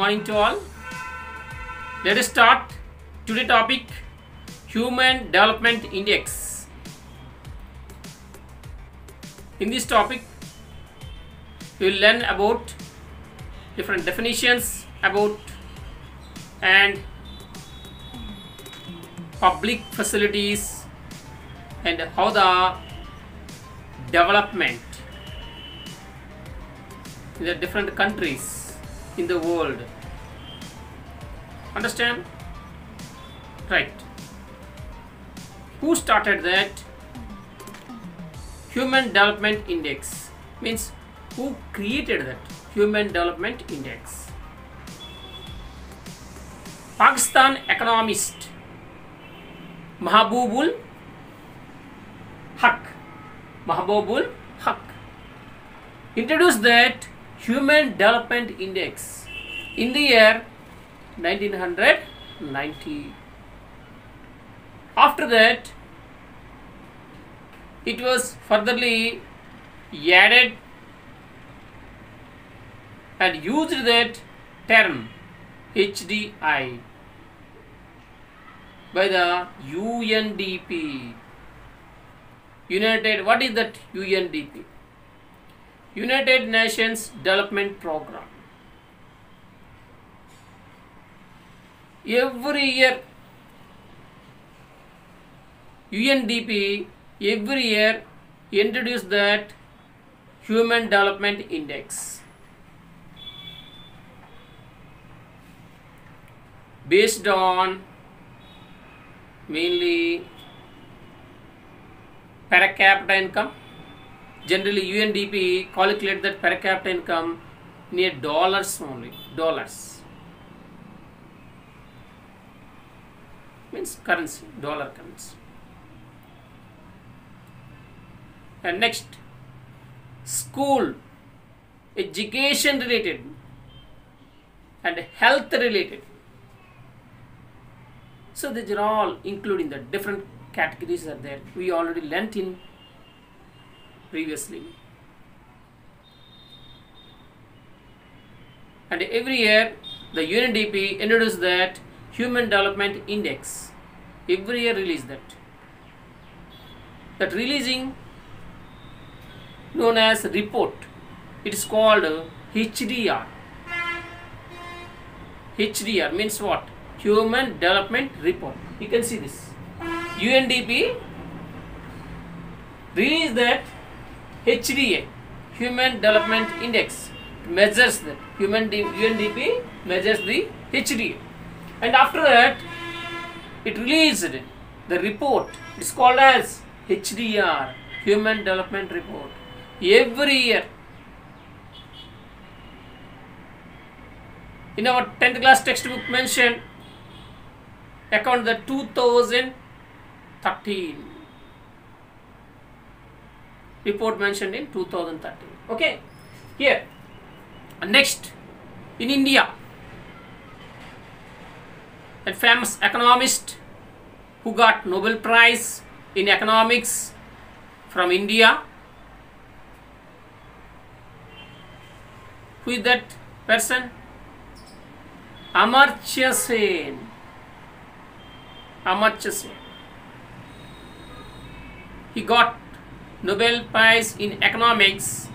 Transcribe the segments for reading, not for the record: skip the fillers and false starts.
morning to all. Let us start today topic Human Development Index. In this topic we will learn about different definitions about and public facilities and how the development in the different countries in the world. Understand? Right. Who started that? Human Development Index means who created that Human Development Index? Pakistan economist Mahbubul Haq introduced that Human Development Index in the year 1990. After that, it was furtherly added and used that term HDI by the UNDP. What is that UNDP? United Nations Development Program. Every year UNDP every year introduce that Human Development Index based on mainly per capita income. Generally UNDP calculate that per capita income near dollars only. Dollars means currency, dollar currency. And next, school, education related and health related. So these are all including the different categories are there. We already learnt in previously. And every year the UNDP introduced that Human Development Index. Every year release that. That releasing known as report. It is called HDR. HDR means what? Human Development Report. You can see this. UNDP released that HDA, Human Development Index, measures that. UNDP measures the HDA. And after that, it released the report. It is called as HDR, Human Development Report. Every year. In our 10th class textbook mentioned, account the 2013 report mentioned in 2013. Okay, here next in India, a famous economist who got Nobel Prize in economics from India. Who is that person? Amartya Sen. Amartya Sen. He got Nobel Prize in economics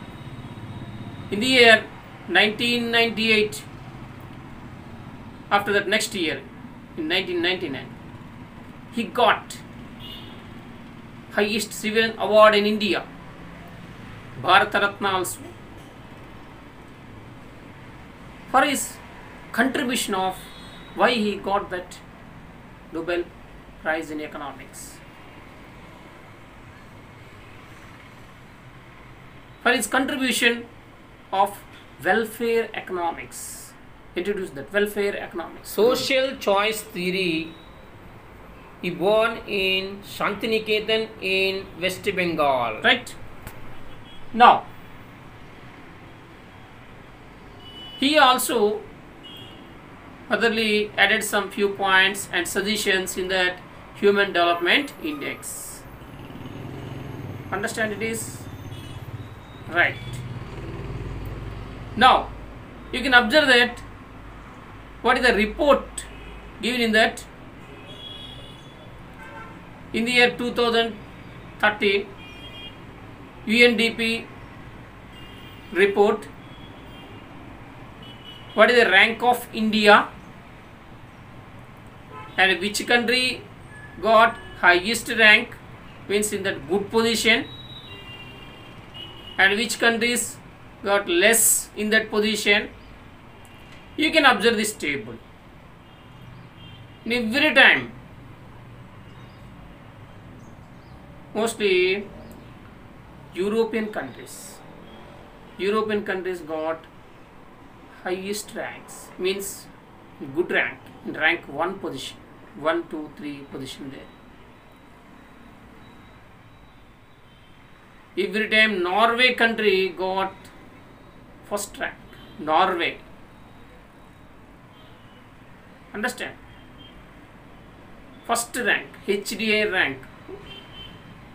in the year 1998. After that, next year in 1999, he got highest civilian award in India, Bharat Ratna also, for his contribution of why he got that Nobel Prize in economics. For his contribution of welfare economics, introduced that welfare economics. Social choice theory. He born in Shantiniketan in West Bengal. Right. Now, he also furtherly added some few points and suggestions in that Human Development Index. Understand it is? Right. Now, you can observe that what is the report given in that? In the year 2013, UNDP report, what is the rank of India and which country got highest rank, means in that good position, and which countries got less in that position. You can observe this table. In every time, mostly European countries got highest ranks, means good rank, in rank 1 position, 1, 2, 3 position there. Every time Norway country got first rank. Norway. Understand? First rank, HDI rank,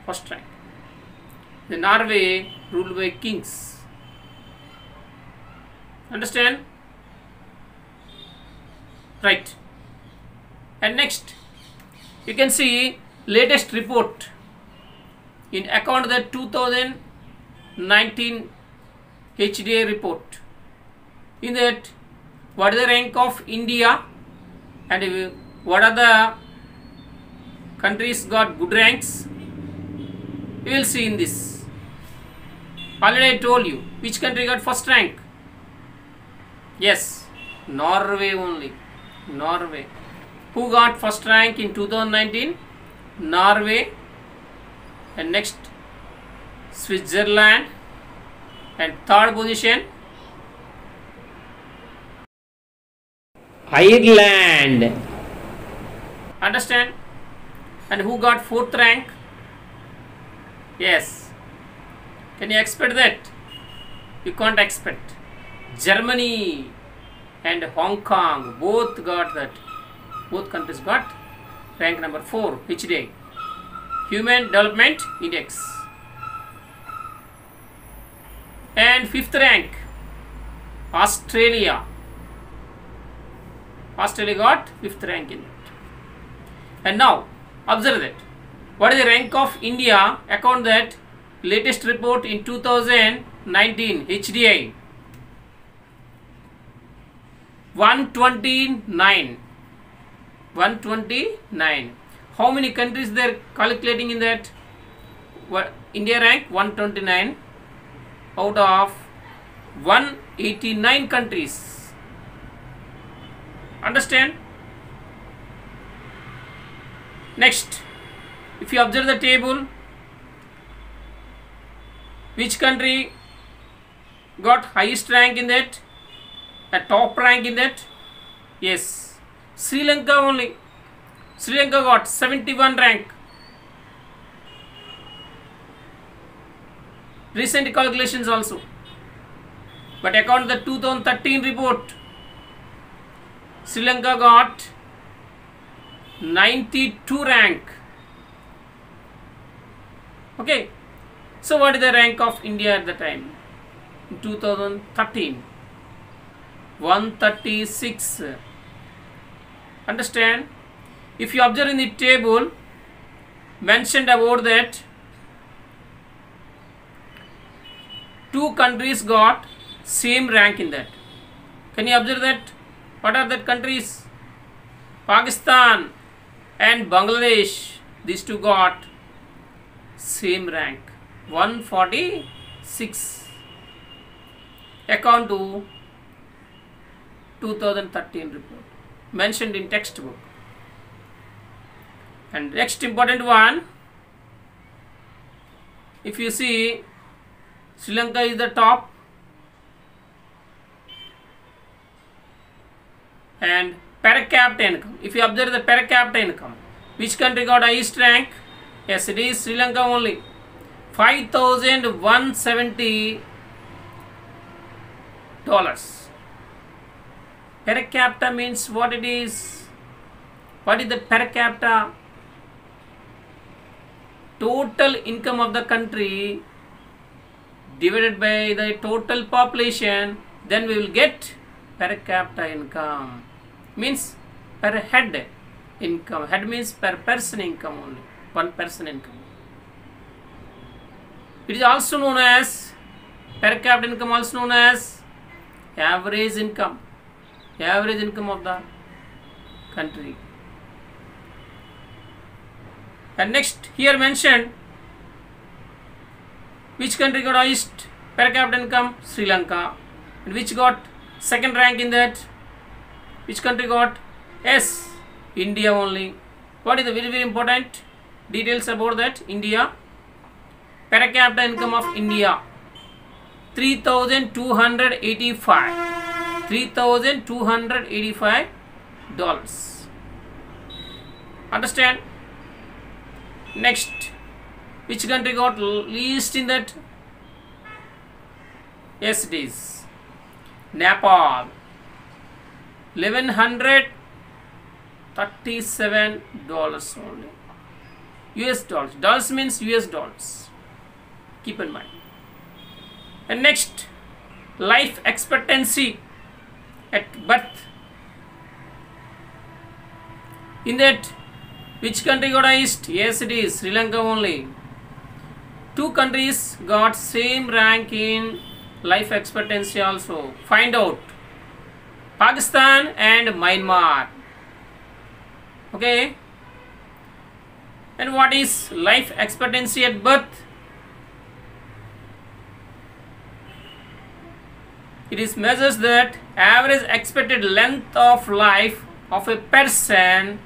first rank. The Norway ruled by kings. Understand? Right. And next, you can see latest report in account the 2019 HDI report. In that, what is the rank of India and what are the countries got good ranks? You will see in this. Already I told you which country got first rank. Yes, Norway only. Norway. Who got first rank in 2019? Norway. And next, Switzerland. And third position, Ireland. Understand? And who got fourth rank? Yes. Can you expect that? You can't expect. Germany and Hong Kong both got that. Both countries got rank number 4, HDI, Human Development Index. And fifth rank, Australia. Australia got fifth rank in it. And now observe that. What is the rank of India? Account that latest report in 2019 HDI. 129. 129. How many countries they are calculating in that? What India rank 129 out of 189 countries. Understand? Next, if you observe the table, which country got highest rank in that? A top rank in that? Yes, Sri Lanka only. Sri Lanka got 71 rank. Recent calculations also. But according to the 2013 report, Sri Lanka got 92 rank. Okay. So what is the rank of India at the time? In 2013. 136. Understand? If you observe in the table, mentioned about that, two countries got same rank in that. Can you observe that? What are that countries? Pakistan and Bangladesh. These two got same rank. 146. According to 2013 report. Mentioned in textbook. And next important one, if you see, Sri Lanka is the top, and per capita income. If you observe the per capita income, which country got highest rank? Yes, it is Sri Lanka only. $5,170. Per capita means what it is? What is the per capita? Total income of the country divided by the total population, then we will get per capita income. means per head income. Head means per person income only, one person income. It is also known as per capita income, also known as average income of the country. And next here mentioned, which country got highest per capita income? Sri Lanka. And which got second rank in that? Which country got? Yes, India only. What is the very important details about that? India. Per capita income of India, $3,285. Understand? Next, which country got least in that? Yes, it is Nepal. $1,137 only. US dollars. Dollars means US dollars. Keep in mind. And next, life expectancy at birth. In that, which country got highest? Yes, it is Sri Lanka only. Two countries got same rank in life expectancy also. Find out. Pakistan and Myanmar. Okay. And what is life expectancy at birth? It is measures that average expected length of life of a person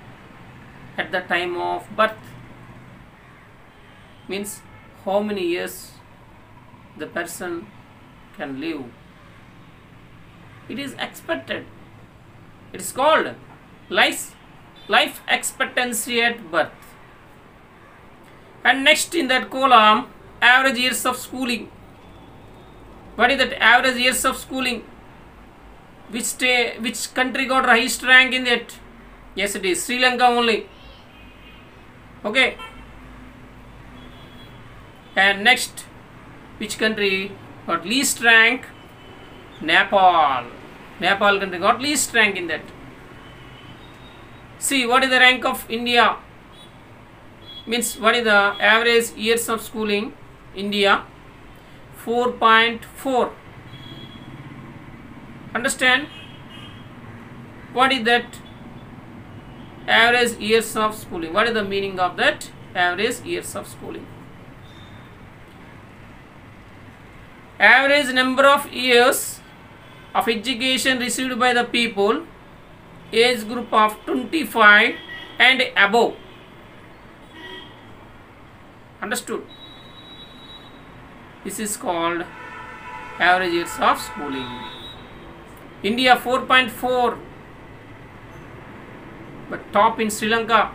at the time of birth. Means how many years the person can live. It is expected. It is called life expectancy at birth. And next in that column, average years of schooling. What is that average years of schooling? Which country got highest rank in that? Yes, it is Sri Lanka only. Okay. And next, which country got least rank? Nepal. Nepal country got least rank in that. See, what is the rank of India? Means what is the average years of schooling? India 4.4. Understand? What is that average years of schooling? What is the meaning of that average years of schooling? Average number of years of education received by the people age group of 25 and above. Understood? This is called average years of schooling. India 4.4, but top in Sri Lanka.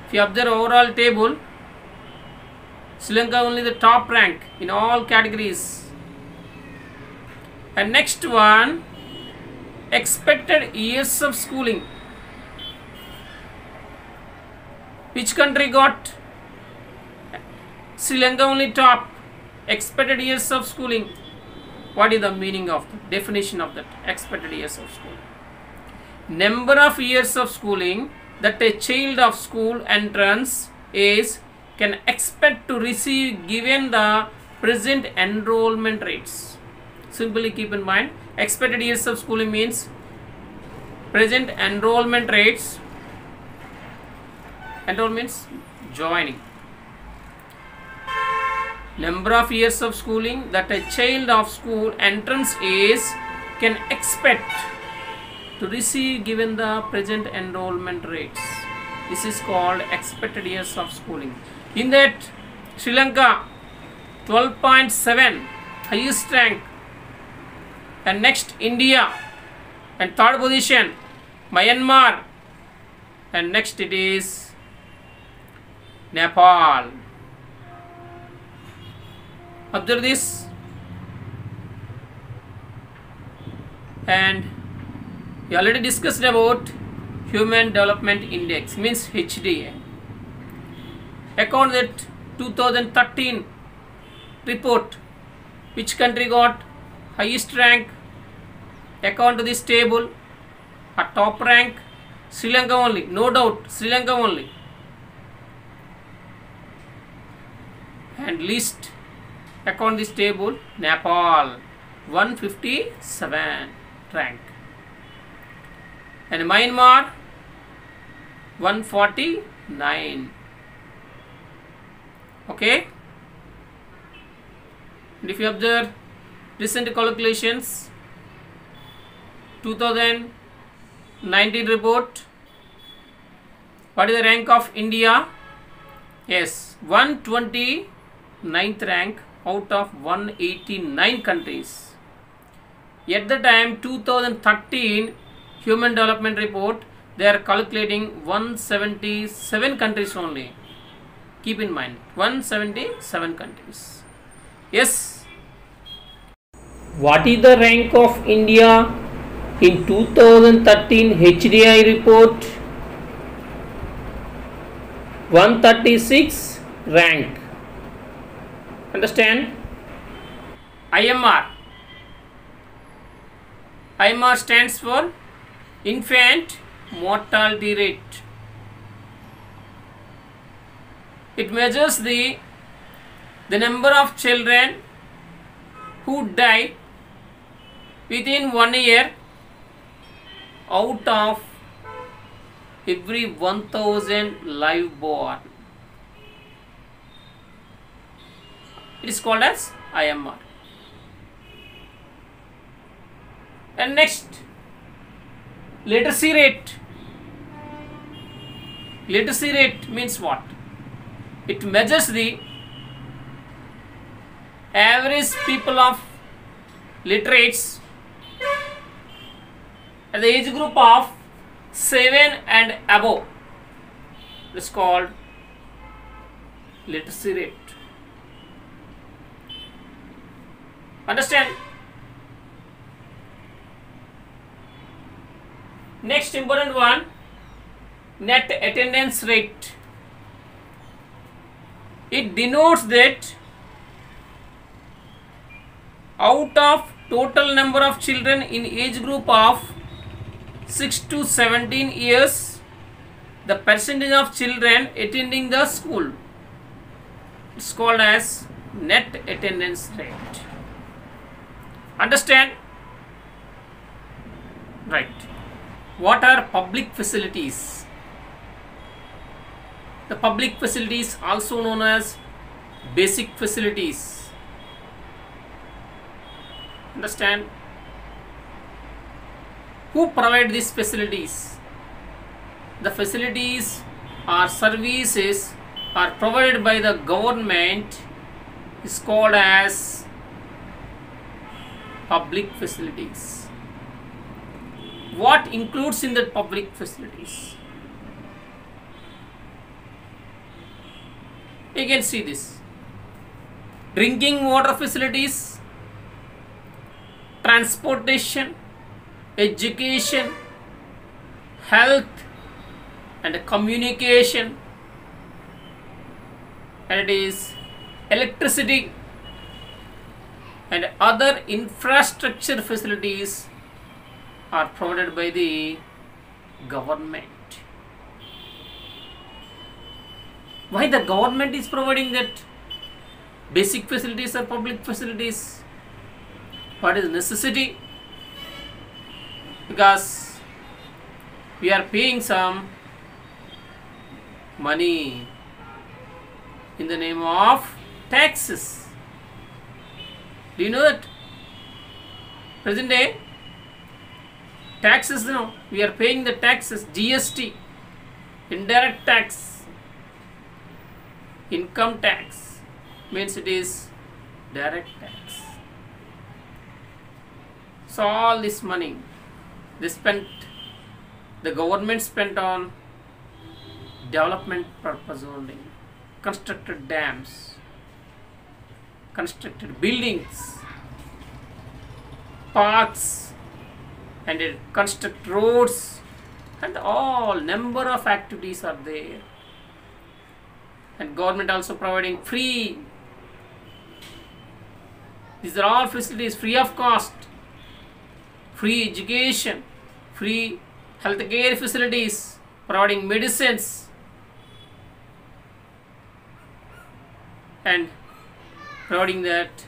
If you observe overall table, Sri Lanka only the top rank in all categories. And next one, expected years of schooling. Which country got? Sri Lanka only top. Expected years of schooling. What is the meaning of the definition of that expected years of schooling? Number of years of schooling that a child of school entrance age can expect to receive given the present enrollment rates. Simply keep in mind, expected years of schooling means present enrollment rates. Enroll means joining. Number of years of schooling that a child of school entrance age can expect to receive given the present enrollment rates. This is called expected years of schooling. In that, Sri Lanka 12.7, highest rank. And next India, and third position Myanmar, and next it is Nepal. Observe this. And we already discussed about Human Development Index, means HDI. According to that 2013 report, which country got highest rank? According to this table, At top rank, Sri Lanka only, no doubt, Sri Lanka only. And least according this table, Nepal, 157 rank. And Myanmar, 149. Okay. And if you observe recent calculations, 2019 report, what is the rank of India? Yes, 129th rank out of 189 countries. At the time 2013 Human Development Report, they are calculating 177 countries only. Keep in mind, 177 countries. Yes. What is the rank of India in 2013 HDI report? 136 rank. Understand? IMR. IMR stands for infant mortality rate. It measures the number of children who die within 1 year out of every 1000 live born. It is called as IMR. And next, literacy rate. Literacy rate means what? It measures the average people of literates at the age group of 7 and above. It is called literacy rate. Understand? Next important one, net attendance rate. It denotes that out of total number of children in age group of 6 to 17 years, the percentage of children attending the school is called as net attendance rate. Understand? Right. What are public facilities? The public facilities, also known as basic facilities. Understand? Who provide these facilities? The facilities or services are provided by the government is called as public facilities. What includes in the public facilities? You can see this: drinking water facilities, transportation, education, health and communication, and it is electricity and other infrastructure facilities are provided by the government. Why the government is providing that basic facilities or public facilities? What is necessity? Because we are paying some money in the name of taxes. Do you know that? Present day, taxes, no, we are paying the taxes, GST, indirect tax, income tax, means it is direct tax. So all this money, the government spent on development purpose only, constructed dams, constructed buildings, parks, and it construct roads, and all number of activities are there. And government also providing free. These are all facilities free of cost. Free education, free healthcare facilities, providing medicines, and providing that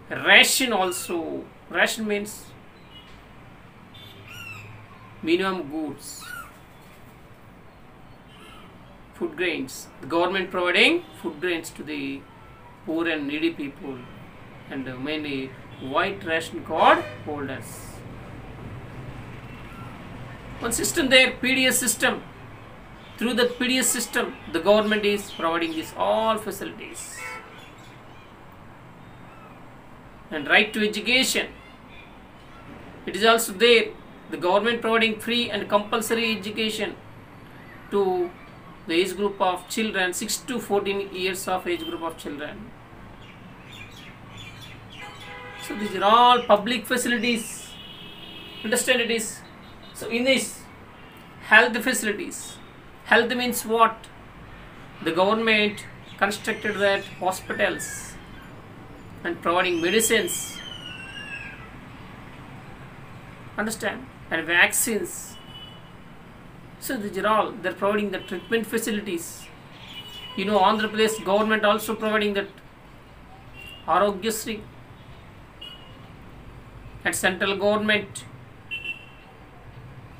ration also. Ration means minimum goods, food grains. The government providing food grains to the poor and needy people, and mainly white ration card holders. One system there, PDS system. Through the PDS system, the government is providing these all facilities. And right to education, it is also there. The government providing free and compulsory education to the age group of children, 6 to 14 years of age group of children. So these are all public facilities. Understand it is. So in this, health facilities. Health means what? The government constructed that hospitals and providing medicines. Understand? And vaccines. So these are all, they're providing the treatment facilities. You know, Andhra Pradesh government also providing that Arogyasri, and central government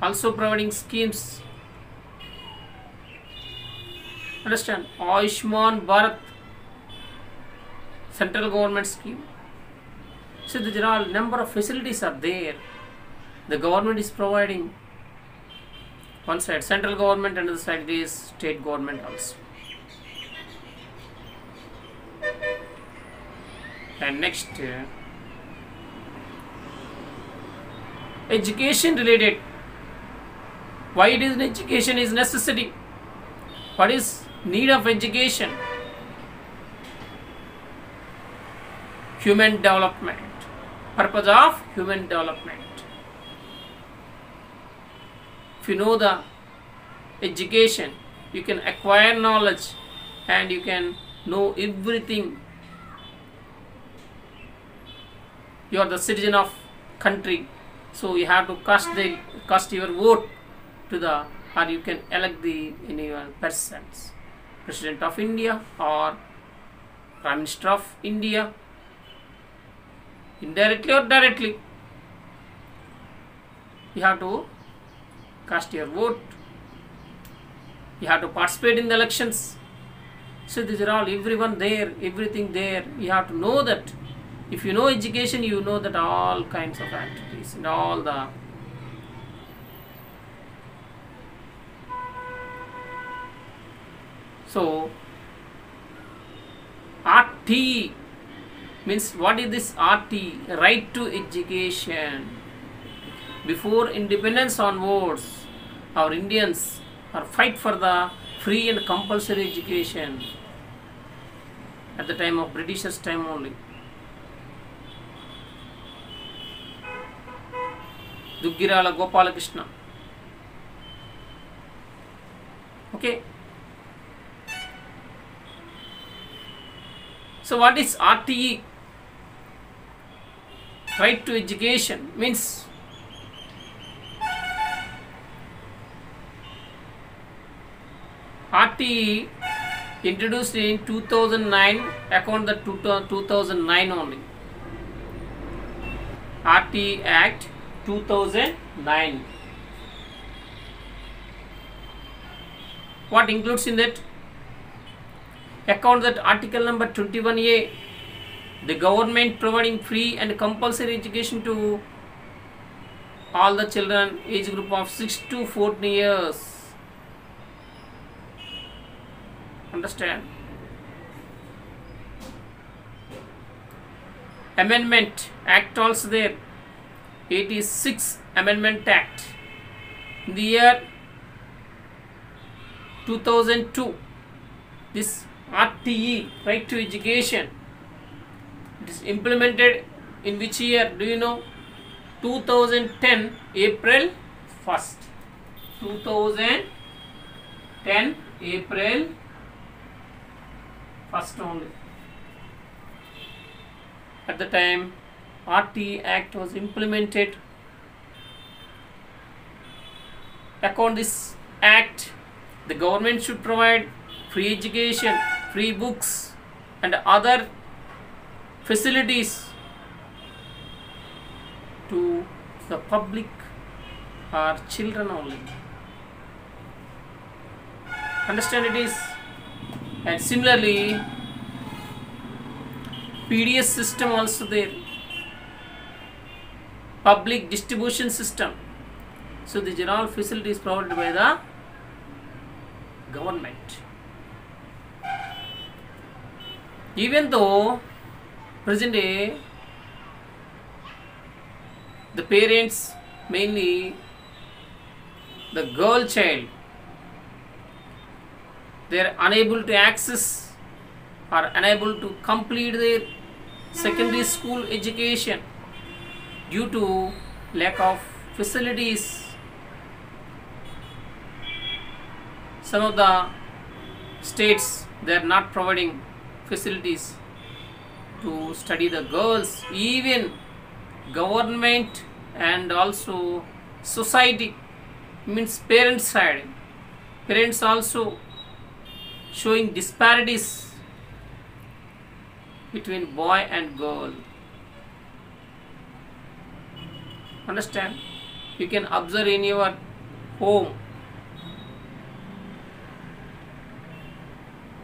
also providing schemes. Understand? Ayushman Bharat, central government scheme. So these are all number of facilities are there. The government is providing. One side central government and the other side is state government also. And next, education related. Why it is education is necessary? What is need of education? Human development. Purpose of human development. If you know the education, you can acquire knowledge and you can know everything. You are the citizen of country, so you have to cast your vote to the, or you can elect the anyone persons, President of India or Prime Minister of India, indirectly or directly. You have to cast your vote. You have to participate in the elections. So these are all, everyone there, everything there. You have to know that. If you know education, you know that all kinds of activities and all the so RT means, what is this RT? Right to education. Before independence onwards, our Indians are fight for the free and compulsory education at the time of Britishers' time only. Duggirala Gopalakrishna. Okay. So what is RTE? Right to education means RTE introduced in 2009, according to the 2009 only. RTE Act 2009. What includes in that? Account that article number 21A, the government providing free and compulsory education to all the children age group of 6 to 14 years. Understand? Amendment Act also there. 86 Amendment Act in the year 2002. This RTE, right to education, it is implemented in which year? Do you know? 2010 April 1st. 2010 April 1st only. At the time RTE Act was implemented. according to this act, the government should provide free education, free books and other facilities to the public or children only. Understand it is? And similarly, PDS system also there, public distribution system. So these are all facilities provided by the government. Even though present day the parents, mainly the girl child, they are unable to access or unable to complete their secondary school education due to lack of facilities. Some of the states, they are not providing facilities to study the girls. Even government and also society, means parents side, parents also showing disparities between boy and girl. Understand? You can observe in your home,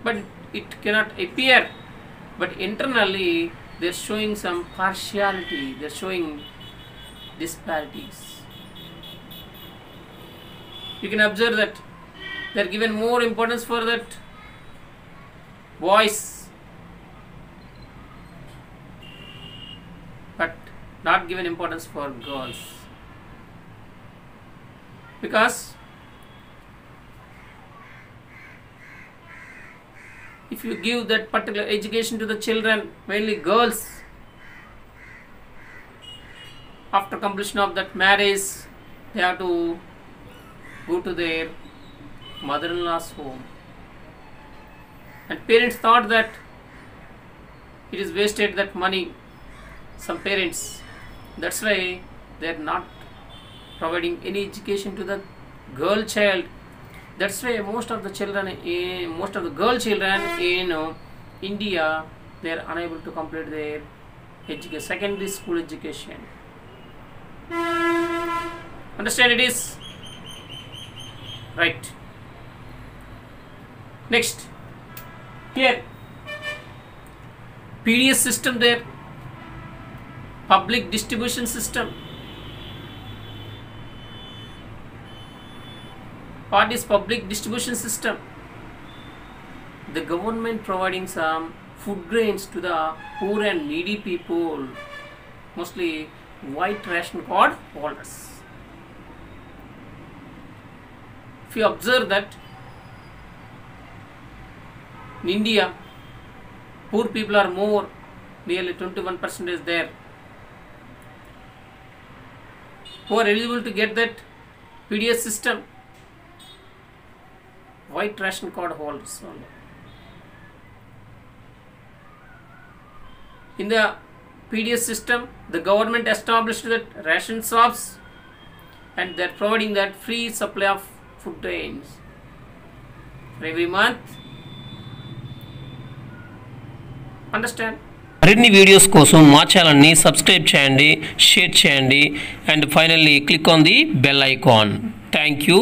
but it cannot appear, but internally they are showing some partiality, they are showing disparities. You can observe that they are given more importance for that boys, but not given importance for girls, because if you give that particular education to the children, mainly girls, after completion of that marriage, they have to go to their mother-in-law's home, and parents thought that it is wasted that money. Some parents, that's why they are not providing any education to the girl child. That's why most of the girl children in India, they are unable to complete their secondary school education. Understand it is? Right. Next, here PDS system there, public distribution system. What is public distribution system? The government providing some food grains to the poor and needy people, mostly white ration card holders. If you observe that in India, poor people are more, nearly 21% is there, who are eligible to get that PDS system, white ration card holders only. In the PDS system, the government established that ration shops, and they are providing that free supply of food grains every month. Understand? మరిన్ని videos కోసం మా ఛానల్ని subscribe చేయండి, share చేయండి, and finally click on the bell icon. Thank you.